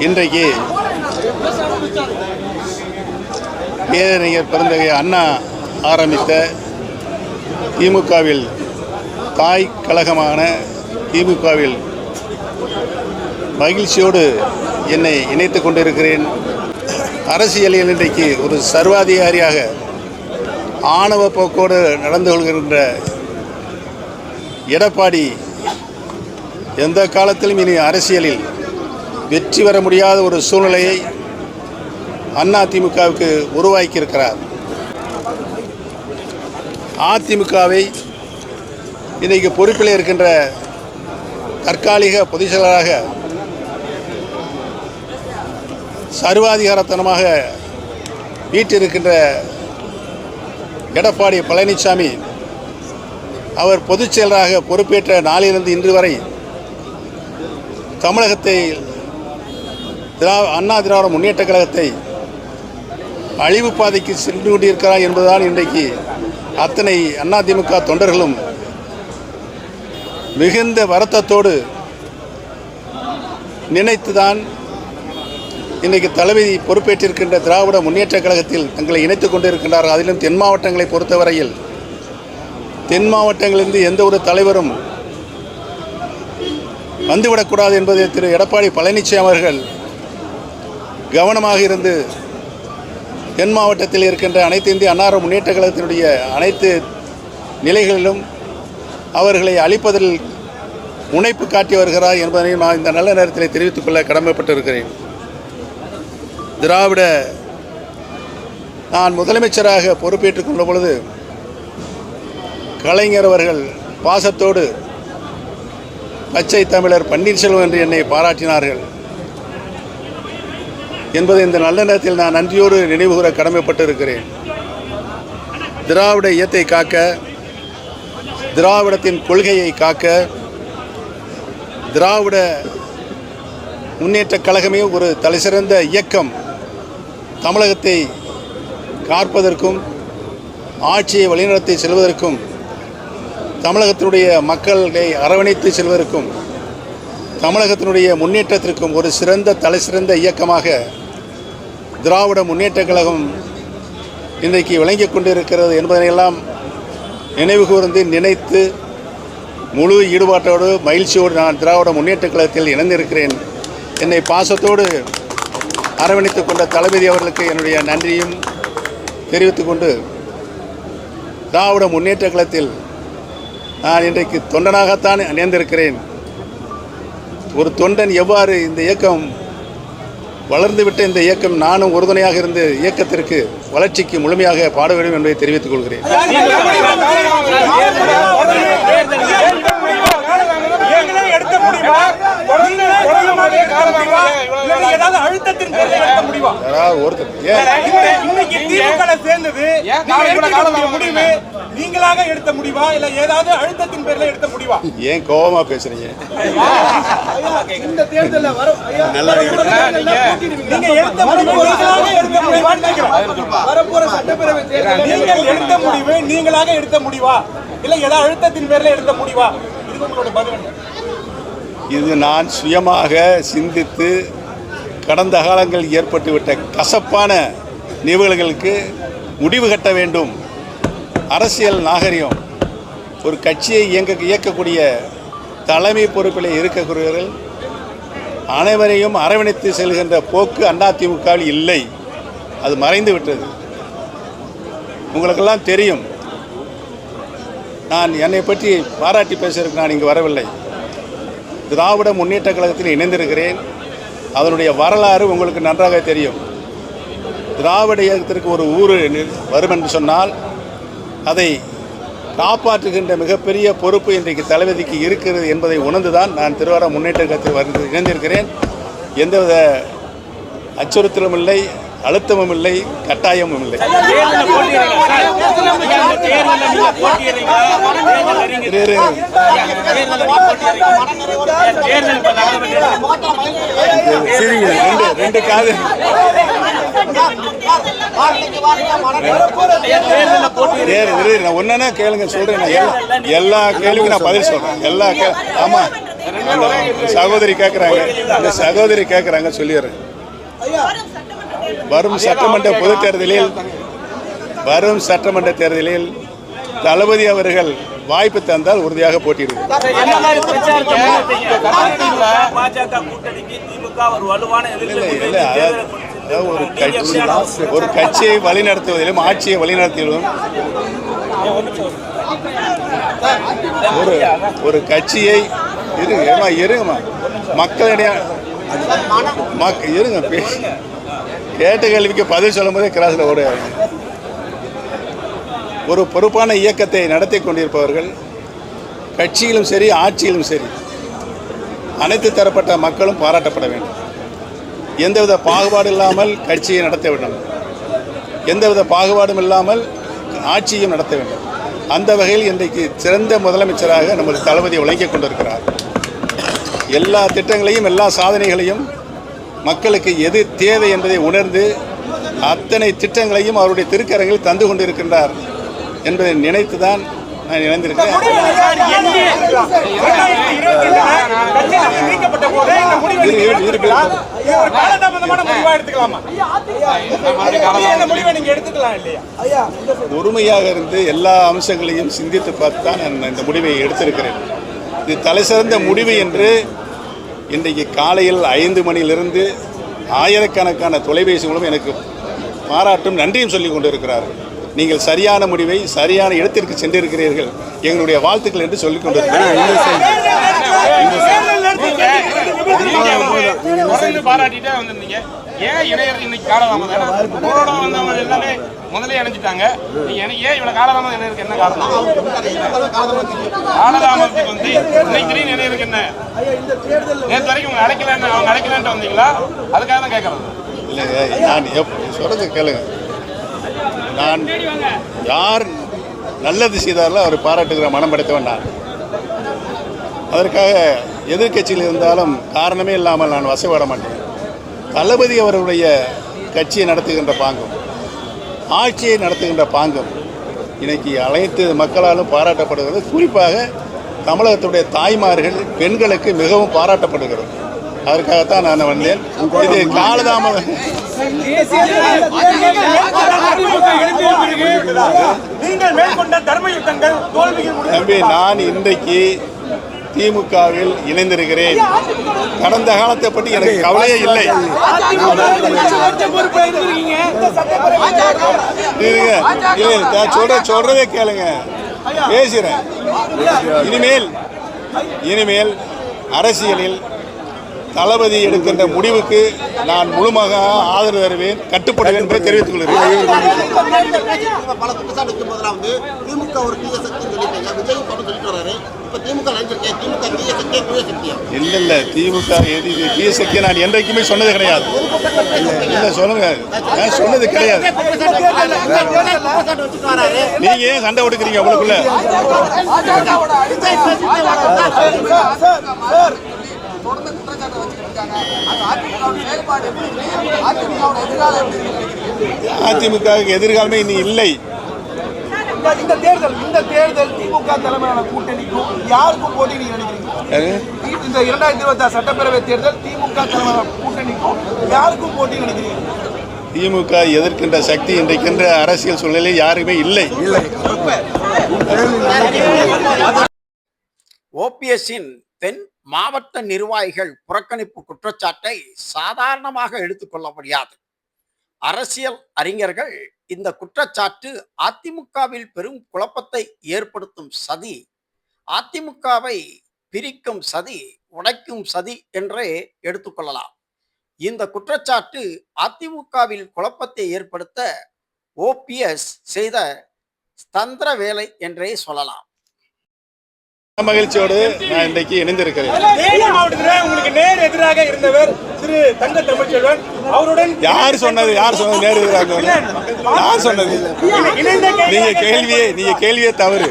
இன்றைக்கு பேரறிஞர் பெருந்தகை அண்ணா ஆரம்பித்த திமுகவில் தாய் கழகமான திமுகவில் மகிழ்ச்சியோடு என்னை இணைத்து கொண்டிருக்கிறேன். அரசியலில் இன்றைக்கு ஒரு சர்வாதிகாரியாக ஆணவ போக்கோடு நடந்து கொள்கின்ற எடப்பாடி எந்த காலத்திலும் இனி அரசியலில் வெற்றி பெற முடியாத ஒரு சூழ்நிலையை அதிமுகவுக்கு உருவாக்கியிருக்கிறார். அதிமுகவை இன்றைக்கு பொறுப்பில் இருக்கின்ற தற்காலிக பொதுச் செயலராக சர்வாதிகாரத்தனமாக வீற்றிருக்கின்ற எடப்பாடி பழனிசாமி அவர் பொதுச் செயலராக பொறுப்பேற்ற நாளிலிருந்து இன்று வரை தமிழகத்தை அண்ணா திராவிட முன்னேற்ற கழகத்தை அழிவு பாதைக்கு சென்று கொண்டிருக்கிறார் என்பதுதான் இன்றைக்கு அத்தனை அதிமுக தொண்டர்களும் மிகுந்த வருத்தத்தோடு நினைத்துதான் இன்றைக்கு தளபதி பொறுப்பேற்றிருக்கின்ற திராவிட முன்னேற்ற கழகத்தில் தங்களை இணைத்துக் கொண்டிருக்கின்றார்கள். அதிலும் தென் மாவட்டங்களை பொறுத்தவரையில் தென் மாவட்டங்களிலிருந்து எந்த ஒரு தலைவரும் வந்துவிடக்கூடாது என்பதை திரு எடப்பாடி பழனிசாமி அவர்கள் கவனமாக இருந்து தென் மாவட்டத்தில் இருக்கின்ற அனைத்து இந்திய அண்ணா முன்னேற்ற கழகத்தினுடைய அனைத்து நிலைகளிலும் அவர்களை அழிப்பதில் முனைப்பு காட்டி வருகிறார் என்பதை நான் இந்த நல்ல நேரத்தில் தெரிவித்துக் கொள்ள கடமைப்பட்டிருக்கிறேன். நான் முதலமைச்சராக பொறுப்பேற்றுக் கொண்ட பொழுது கலைஞர் அவர்கள் பாசத்தோடு பச்சை தமிழர் பன்னீர்செல்வம் என்று என்னை பாராட்டினார்கள் என்பதை இந்த நல்ல நேரத்தில் நான் நன்றியோடு நினைவுகூர கடமைப்பட்டிருக்கிறேன். திராவிட இயக்கத்தை காக்க, திராவிடத்தின் கொள்கையை காக்க, திராவிட முன்னேற்ற கழகமே ஒரு தலைசிறந்த இயக்கம் தமிழகத்தை காப்பதற்கும் ஆட்சியை வழிநடத்தி செல்வதற்கும் தமிழகத்தினுடைய மக்களை அரவணைத்து செல்வதற்கும் தமிழகத்தினுடைய முன்னேற்றத்திற்கும் ஒரு சிறந்த தலைசிறந்த இயக்கமாக திராவிட முன்னேற்ற கழகம் இன்றைக்கு விளங்கிக் கொண்டிருக்கிறது என்பதனையெல்லாம் நினைவு கூர்ந்து நினைத்து முழு ஈடுபாட்டோடு மகிழ்ச்சியோடு நான் திராவிட முன்னேற்ற கழகத்தில் இணைந்திருக்கிறேன். என்னை பாசத்தோடு அரவணைத்துக் கொண்ட தளபதி அவர்களுக்கு என்னுடைய நன்றியும் தெரிவித்துக் கொண்டு திராவிட முன்னேற்ற கழகத்தில் நான் இன்றைக்கு தொண்டனாகத்தான் இணைந்திருக்கிறேன். ஒரு தொண்டன் எவ்வாறு இந்த இயக்கம் வளர்ந்துவிட்ட இந்த இயக்கம் நானும் உறுதுணையாக இருந்து இயக்கத்திற்கு வளர்ச்சிக்கு முழுமையாக பாட வேண்டும் என்பதை தெரிவித்துக் கொள்கிறேன். நீங்களாக எடுத்த முடிவா இல்ல ஏதாவது அழுத்தத்தின் பேர்ல எடுத்த முடிவா? ஏன் கோபமா பேசுறீங்க? இந்த தேர்தல்ல நீங்க எடுத்த வரப்போற சட்டப்பேரவை தேர்தலில் நீங்கள் எடுத்த முடிவு நீங்களாக எடுத்த முடிவா இல்ல ஏதாவது அழுத்தத்தின் பேர்ல எடுத்த முடிவா? இது உங்களோட பதில். இது நான் சுயமாக சிந்தித்து கடந்த காலங்களில் ஏற்பட்டுவிட்ட கசப்பான நிகழ்வுகளுக்கு முடிவு கட்ட வேண்டும். அரசியல் நாகரிகம் ஒரு கட்சியை இயக்கக்கூடிய தலைமை பொறுப்பில் இருக்கக்கூடியவர்கள் அனைவரையும் அரவணைத்து செல்கின்ற போக்கு அதிமுகவில் இல்லை. அது மறைந்து விட்டது. உங்களுக்கெல்லாம் தெரியும். நான் என்னை பற்றி பாராட்டி பேசுவதற்கு நான் இங்கு வரவில்லை. திராவிட முன்னேற்ற கழகத்தில் இணைந்திருக்கிறேன். அதனுடைய வரலாறு உங்களுக்கு நன்றாக தெரியும். திராவிட இயக்கத்திற்கு ஒரு ஊர் வரும் என்று சொன்னால் அதை காப்பாற்றுகின்ற மிகப்பெரிய பொறுப்பு இன்றைக்கு தளபதிக்கு இருக்கிறது என்பதை உணர்ந்துதான் நான் திருவாரூர் முன்னேற்ற கழகத்தில் இணைந்திருக்கிறேன். எந்தவித அச்சுறுத்தலும் இல்லை, அழுத்தமும் இல்லை, கட்டாயமும் இல்லை. ரெண்டு காது ஒன்னா கேளுங்க, சொல்றேன். எல்லா கேள்விக்கும் நான் பதில் சொல்றேன். ஆமா, சகோதரி கேட்குறாங்க, இந்த சகோதரி கேட்குறாங்க, சொல்லிடுறேன். வரும் சட்டமன்ற தேர்தலில் தளபதி அவர்கள் வாய்ப்பு தந்தால் உறுதியாக போட்டியிடுவார். ஒரு கட்சியை வழிநடத்துவதிலும் ஆட்சியை வழிநடத்துவதிலும் ஒரு கட்சியை இருங்கம்மா மக்களிடையே இருங்க கேட்ட கேள்விக்கு பதில் சொல்லும் போதே கிராஸில் ஓட ஒரு பொறுப்பான இயக்கத்தை நடத்தி கொண்டிருப்பவர்கள் கட்சியிலும் சரி ஆட்சியிலும் சரி அனைத்து தரப்பட்ட மக்களும் பாராட்டப்பட வேண்டும். எந்தவித பாகுபாடு இல்லாமல் கட்சியை நடத்த வேண்டும், எந்தவித பாகுபாடும் இல்லாமல் ஆட்சியும் நடத்த வேண்டும். அந்த வகையில் இன்றைக்கு சிறந்த முதலமைச்சராக நமது தளபதி விளங்கிக் கொண்டிருக்கிறார். எல்லா திட்டங்களையும் எல்லா சாதனைகளையும் மக்களுக்கு எது தேவை என்பதை உணர்ந்து அத்தனை திட்டங்களையும் அவருடைய திருக்கரங்களில் தந்து கொண்டிருக்கின்றார் என்பதை நினைத்துதான் நான் இணைந்திருக்கிறேன். பொறுமையாக இருந்து எல்லா அம்சங்களையும் சிந்தித்து பார்த்து தான் நான் இந்த முடிவை எடுத்திருக்கிறேன். இது தலைசிறந்த முடிவு என்று இன்றைக்கு காலையில் 5 மணியிலிருந்து ஆயிரக்கணக்கான தொலைபேசி மூலம் எனக்கு பாராட்டும் நன்றியும் சொல்லிக் கொண்டிருக்கிறார்கள். நீங்கள் சரியான முடிவை சரியான இடத்திற்கு சென்றிருக்கிறீர்கள், எங்களுடைய வாழ்த்துக்கள் என்று சொல்லிக் கொண்டிருக்கிறேன். பாராட்டிட்டே வந்திருந்தீங்க. ஏன் இணையர் இன்னைக்கு காலதாமதம் வந்தவங்க எல்லாமே முதலே இணைஞ்சிட்டாங்க. ஏன் இவ்வளவு காலதாமதம் இணையருக்கு என்ன காரணம்? காலதாமதத்துக்கு வந்து இன்னைக்கு திடீர்னு இணையருக்கு என்ன? நேற்று வரைக்கும் அவங்க அழைக்கலான்ட்டு வந்தீங்களா? அதுக்காக தான் கேட்கறது. இல்லைங்க, நான் சொல்றது கேளுங்க. நான் யார் நல்லது செய்தாலும் அவர் பாராட்டுகிற மனம் படைத்தவன் நான். அதற்காக எதிர்கட்சியில் இருந்தாலும் காரணமே இல்லாமல் நான் வசப்பட மாட்டேன். தளபதி அவருடைய கட்சியை நடத்துகின்ற பாங்கம், ஆட்சியை நடத்துகின்ற பாங்கம் இன்னைக்கு அனைத்து மக்களாலும் பாராட்டப்படுகிறது. குறிப்பாக தமிழகத்துடைய தாய்மார்கள் பெண்களுக்கு மிகவும் பாராட்டப்படுகிறது. அதற்காகத்தான் நான் வந்தேன். இது காலதாமதம். தம்பி, நான் இன்றைக்கு திமுகவில் இணைந்திருக்கிறேன். கடந்த காலத்தை பற்றி எனக்கு கவலையே இல்லை. சொல்றதே கேளுங்க, பேசுறேன். இனிமேல் அரசியலில் தளபதி எடுக்கின்ற முடிவுக்கு நான் முழுமையாக ஆதரவு தருவேன், கட்டுப்படுவேன் என்பதை தெரிவித்துக் கொள்கிறேன். இல்ல திமுக தீய சக்தி நான் என்றைக்குமே சொன்னது கிடையாது. இல்ல சொல்லுங்க, நான் சொன்னது கிடையாது. நீங்க ஏன் சண்டை கொடுக்குறீங்க உங்களுக்குள்ள? அதிமுக எதிர்காலமே இனி இல்லை. இந்த தேர்தல் திமுக தலைமையிலான கூட்டணிக்கும் யாருக்கும் போட்டி நீங்க நினைக்கிறீங்க? இந்த 2026 சட்டப்பேரவை தேர்தல் திமுக தலைமையிலான கூட்டணிக்கும் யாருக்கும் போட்டி நினைக்கிறீங்க? திமுக எதிர்க்கின்ற சக்தி இன்றைக்கின்ற அரசியல் சூழ்நிலை யாருமே இல்லை. ஓபிஎஸ்ஸின் தென் மாவட்ட நிர்வாகிகள் புறக்கணிப்பு குற்றச்சாட்டை சாதாரணமாக எடுத்துக்கொள்ள முடியாது. அரசியல் அறிஞர்கள் இந்த குற்றச்சாட்டு அதிமுகவில் பெரும் குழப்பத்தை ஏற்படுத்தும் சதி, அதிமுகவை பிரிக்கும் சதி, உடைக்கும் சதி என்றே எடுத்துக்கொள்ளலாம். இந்த குற்றச்சாட்டு அதிமுகவில் குழப்பத்தை ஏற்படுத்த ஓபிஎஸ் செய்த தந்திர வேலை என்றே சொல்லலாம். மகிழ்ச்சியோடு நான் இன்றைக்கு இணைந்திருக்கிறேன். உங்களுக்கு நேர் எதிராக இருந்தவர் திரு தங்க தமிழ்ச்செல்வன் அவருடன் யார் சொன்னது நேர் எதிராக? யார் சொன்னது? நீங்க கேள்வியே தவறு.